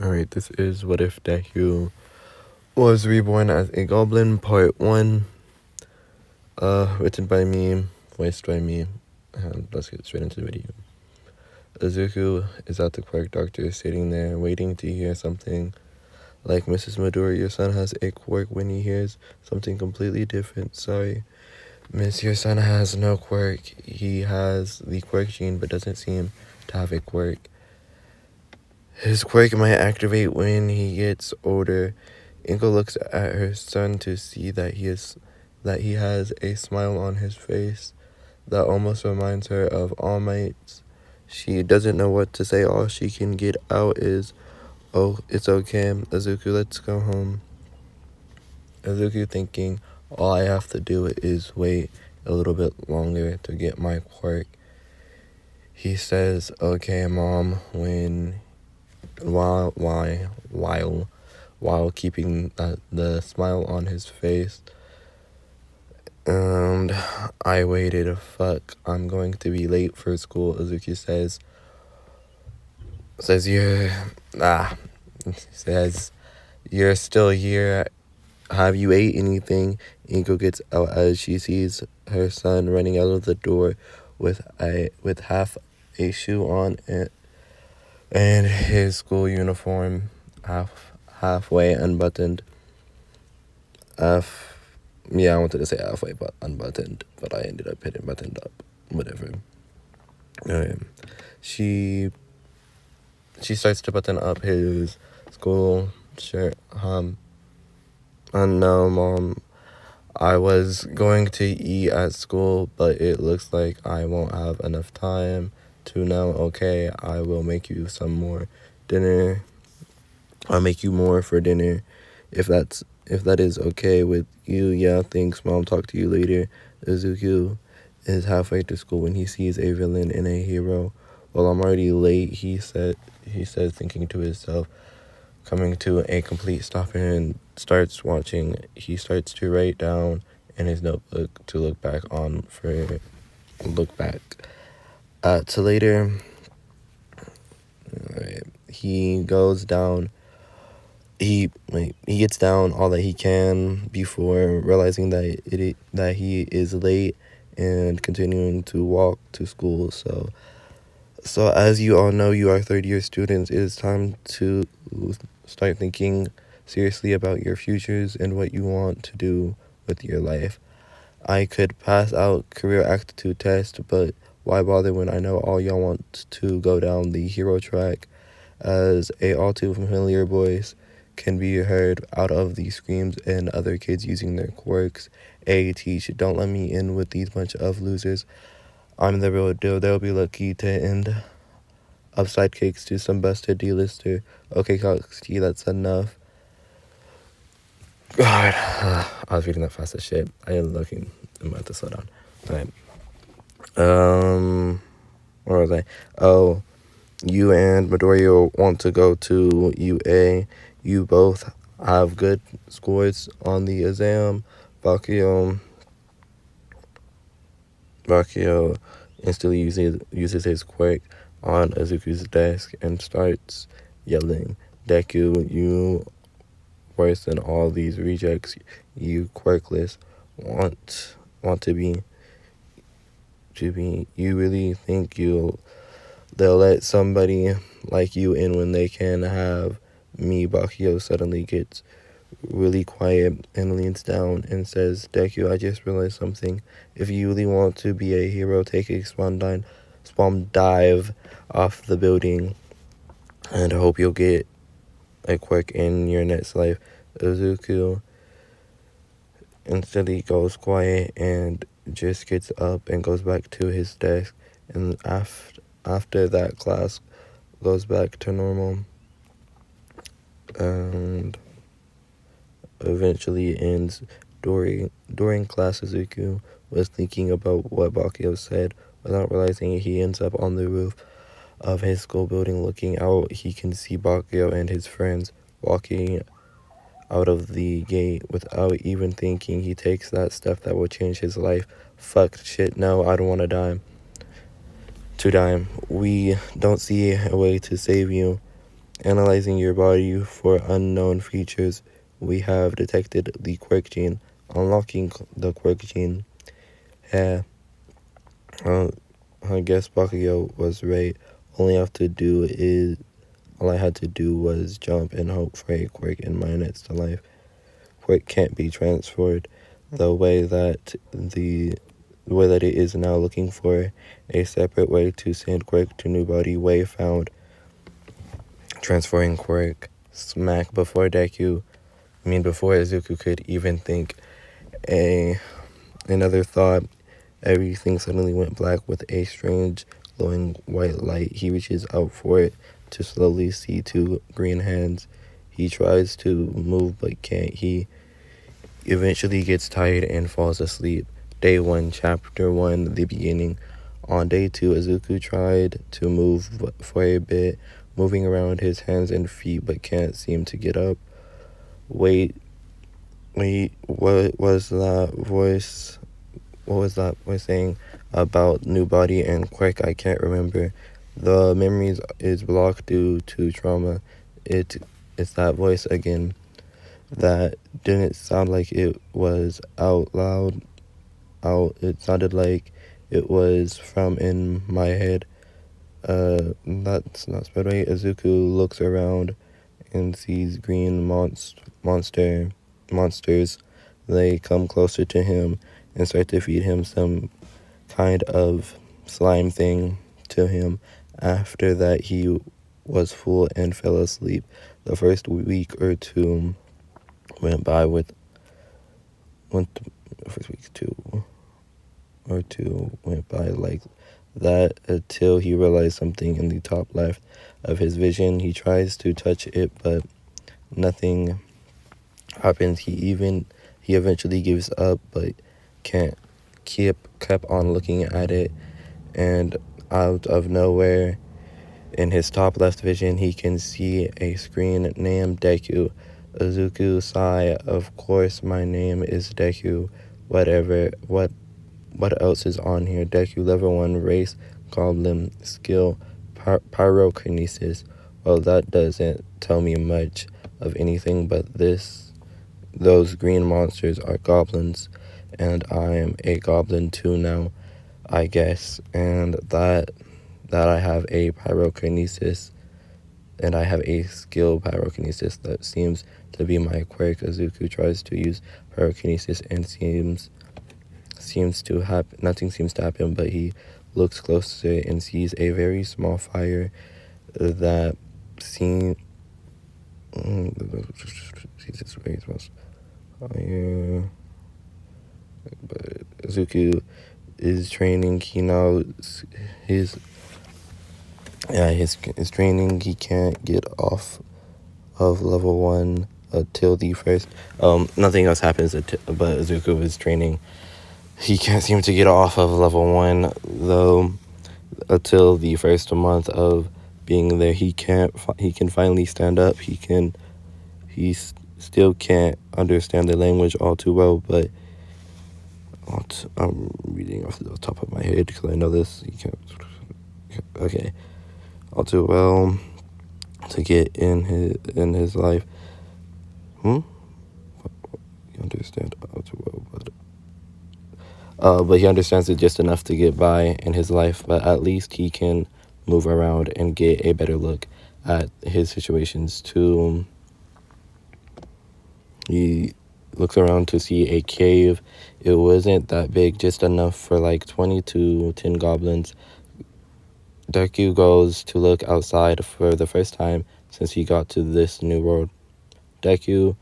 Alright, this is What If Deku Was Reborn as a Goblin, Part 1. Written by me, voiced by me, and let's get straight into the video. Izuku is at the quirk doctor, sitting there, waiting to hear something. Like Mrs. Midori, your son has a quirk when he hears something completely different. Sorry, Miss, your son has no quirk. He has the quirk gene, but doesn't seem to have a quirk. His quirk might activate when he gets older. Inko looks at her son to see that he has a smile on his face that almost reminds her of All Might's. She doesn't know what to say. All she can get out is, "Oh, it's okay, Izuku, let's go home." Izuku thinking, all I have to do is wait a little bit longer to get my quirk. He says, "Okay, Mom," while keeping the smile on his face. And I waited. Fuck, I'm going to be late for school, Izuku says. Says you're still here. Have you ate anything? Inko gets out as she sees her son running out of the door with half a shoe on and his school uniform halfway unbuttoned. Yeah, I wanted to say halfway but unbuttoned, but I ended up hitting buttoned up. Whatever. She starts to button up his school shirt. No, Mom, I was going to eat at school, but it looks like I won't have enough time to now. Okay, I will make you some more dinner. I'll make you more for dinner if that is okay with you. Yeah, thanks, Mom. Talk to you later. Izuku is halfway to school when he sees a villain and a hero. Well, I'm already late, he says, thinking to himself, coming to a complete stop and starts watching. He starts to write down in his notebook to look back to later. He goes down. He gets down all that he can before realizing that he is late and continuing to walk to school. So as you all know, you are third-year students. It is time to start thinking seriously about your futures and what you want to do with your life. I could pass out career aptitude test, but why bother when I know all y'all want to go down the hero track? As a all too familiar voice can be heard out of the screams and other kids using their quirks. Teach, don't let me in with these bunch of losers. I'm the real deal. They'll be lucky to end up sidekicks to some busted D-lister. Okay, Coxy, that's enough. God, I was reading that fast as shit. I am looking. I'm about to slow down. Alright. Where was I? Oh, you and Midoriya want to go to UA. You both have good scores on the exam. Bakio instantly uses his quirk on Izuku's desk and starts yelling, "Deku, you worse than all these rejects. You quirkless want to be. You really think they'll let somebody like you in when they can have me?" Bakio suddenly gets really quiet and leans down and says, "Deku, I just realized something. If you really want to be a hero, take a spawn dive off the building, and I hope you'll get a quirk in your next life." Izuku instantly goes quiet and just gets up and goes back to his desk, and after that, class goes back to normal and eventually ends. During class, Izuku was thinking about what Bakio said. Without realizing it, he ends up on the roof of his school building. Looking out, he can see Bakio and his friends walking out of the gate. Without even thinking, he takes that step that will change his life. Fuck, shit, no, I don't want to die. We don't see a way to save you. Analyzing your body for unknown features, we have detected the quirk gene. Unlocking the quirk gene. Yeah, uh, I guess Bakugo was right. All I had to do was jump and hope for a quirk in my next life. Quirk can't be transferred the way that it is now. Looking for a separate way to send quirk to new body. Way found. Transferring quirk. Smack before before Izuku could even think another thought, everything suddenly went black with a strange glowing white light. He reaches out for it to slowly see two green hands. He tries to move but can't. He eventually gets tired and falls asleep. Day 1, Chapter 1, the beginning. On day 2, Izuku tried to move for a bit, moving around his hands and feet but can't seem to get up. Wait, what was that voice? What was that voice saying about new body and quirk? I can't remember. The memories is blocked due to trauma. It's that voice again. That didn't sound like it was out loud. It sounded like it was from in my head. That's not spelled right. Izuku looks around and sees green monsters. They come closer to him and start to feed him some kind of slime thing to him. After that, he was full and fell asleep. The first week or two went by first week two went by like that until he realized something in the top left of his vision. He tries to touch it, but nothing happens. He eventually gives up, but can't kept on looking at it, and out of nowhere, in his top left vision, he can see a screen named Deku. Izuku sigh. Of course, my name is Deku. Whatever. What else is on here? Deku level 1 race goblin skill pyrokinesis. Well, that doesn't tell me much of anything, but those green monsters are goblins, and I am a goblin too now, I guess. And that I have a pyrokinesis, and I have a skill pyrokinesis that seems to be my quirk. Izuku tries to use pyrokinesis and nothing seems to happen, but he looks closer and sees a very small fire that seems Jesus, very small fire. But Izuku is training. He knows his training. He can't get off of level 1 until the first. Nothing else happens, but Izuku is training. He can't seem to get off of level 1 though until the first month of being there. He can finally stand up. He still can't understand the language all too well, but I'm reading off the top of my head because I know this. He can't. Okay, all too well to get in his life. You understand all too well, but he understands it just enough to get by in his life. But at least he can move around and get a better look at his situations too. He looks around to see a cave. It wasn't that big, just enough for like 20 to 10 goblins. Deku goes to look outside for the first time since he got to this new world. Deku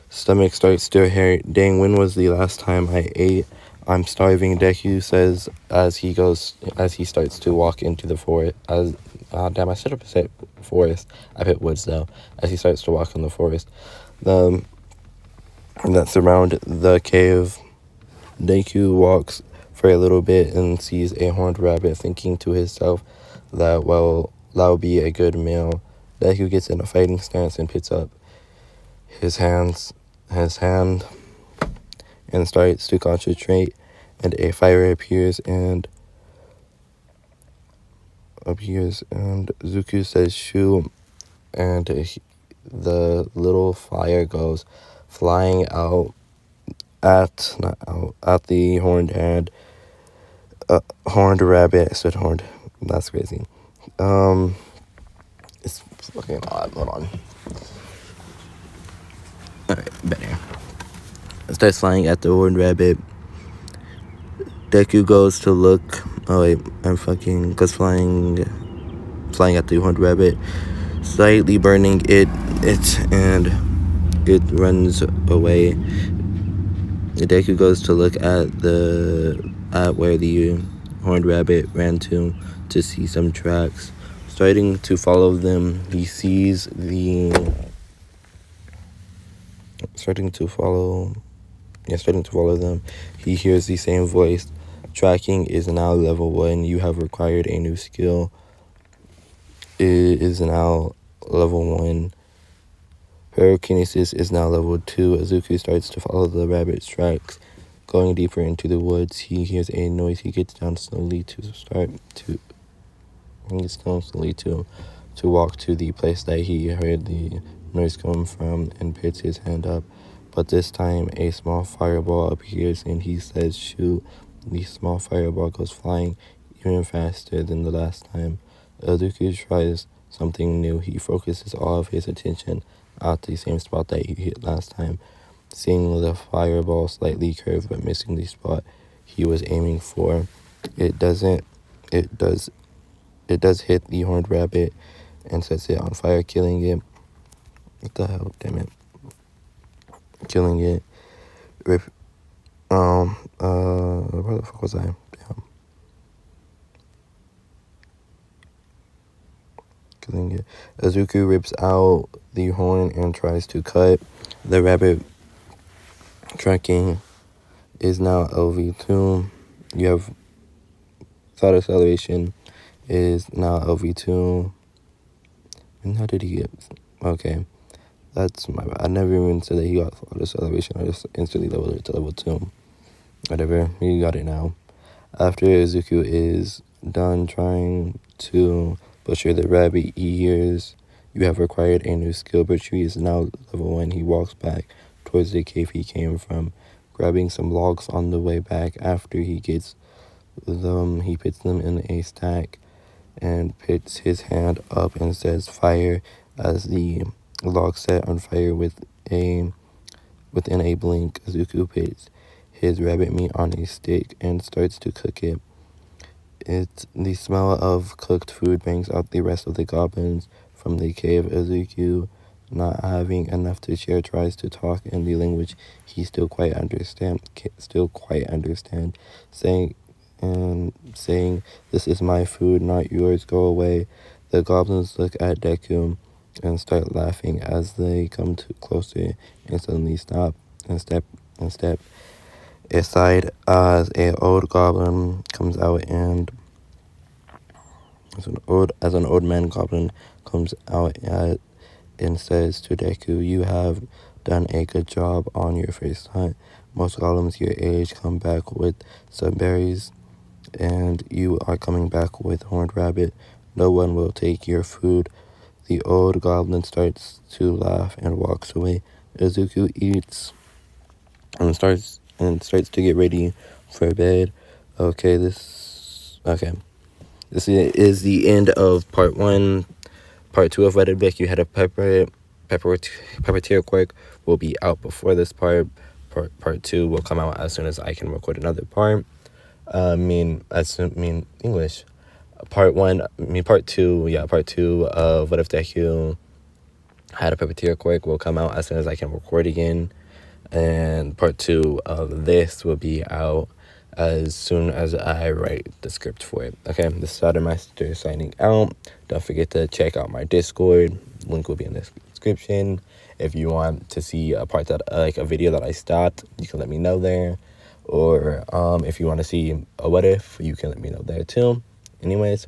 stomach starts to hurt. Dang, when was the last time I ate? I'm starving, Deku says as he starts to walk into the forest. Damn, I should have said forest. I hit woods though. As he starts to walk in the forest, that surround the cave. Deku walks for a little bit and sees a horned rabbit, thinking to himself that, well, that'll be a good meal. Deku gets in a fighting stance and picks up his hand and starts to concentrate, and a fire appears and Zuku says shoo, and the little fire goes flying out at the horned rabbit. I said horned. That's crazy. It's fucking odd. Hold on. Alright, better. It starts flying at the horned rabbit. Deku goes to look. Oh wait, goes flying at the horned rabbit, slightly burning it, and it runs away. Deku goes to look at where the horned rabbit ran to see some tracks. Starting to follow them, he sees starting to follow them. He hears the same voice. Tracking is now level 1. You have acquired a new skill. It is now level 1. Pyrokinesis is now level 2. Izuku starts to follow the rabbit's tracks. Going deeper into the woods, he hears a noise. He gets down slowly to walk to the place that he heard the noise come from and puts his hand up. But this time, a small fireball appears and he says, "Shoot." The small fireball goes flying even faster than the last time. Izuku tries something new. He focuses all of his attention at the same spot that he hit last time, seeing the fireball slightly curve but missing the spot he was aiming for. It does hit the horned rabbit and sets it on fire, killing it. What the hell? Damn it. Killing it. Where the fuck was I? Damn. Killing it. Izuku rips out the horn and tries to cut the rabbit. Tracking is now LV2. You have thought acceleration is now LV2. And how did he get? Okay. That's my bad. I never even said that he got thought acceleration. I just instantly leveled it to level 2. Whatever. You got it now. After Izuku is done trying to butcher the rabbit ears, you have acquired a new skill. Butchery is now level 1. He walks back towards the cave he came from, grabbing some logs on the way back. After he gets them, he puts them in a stack and puts his hand up and says fire as the log set on fire within a blink. Izuku puts his rabbit meat on a stick and starts to cook it. The smell of cooked food brings out the rest of the goblins from the cave. Izuku, not having enough to share, tries to talk in the language he still quite understand, saying, "This is my food, not yours. Go away." The goblins look at Deku and start laughing as they come closer and suddenly stop and step aside as an old goblin comes out and as an old man goblin comes out and says to Deku, "You have done a good job on your first hunt. Most goblins your age come back with some berries, and you are coming back with horned rabbit. No one will take your food." The old goblin starts to laugh and walks away. Izuku eats and starts to get ready for bed. Okay. This is the end of part 1. Part 2 of Let It Bake. You had a puppeteer quirk will be out before this part. Part 2 will come out as soon as I can record another part. English. Part 2 of What If Deku had a puppeteer quirk will come out as soon as I can record again. And part 2 of this will be out as soon as I write the script for it. Okay, this is Master signing out. Don't forget to check out my Discord. Link will be in the description. If you want to see a video that I stopped, you can let me know there. Or if you want to see a what if, you can let me know there too. Anyways,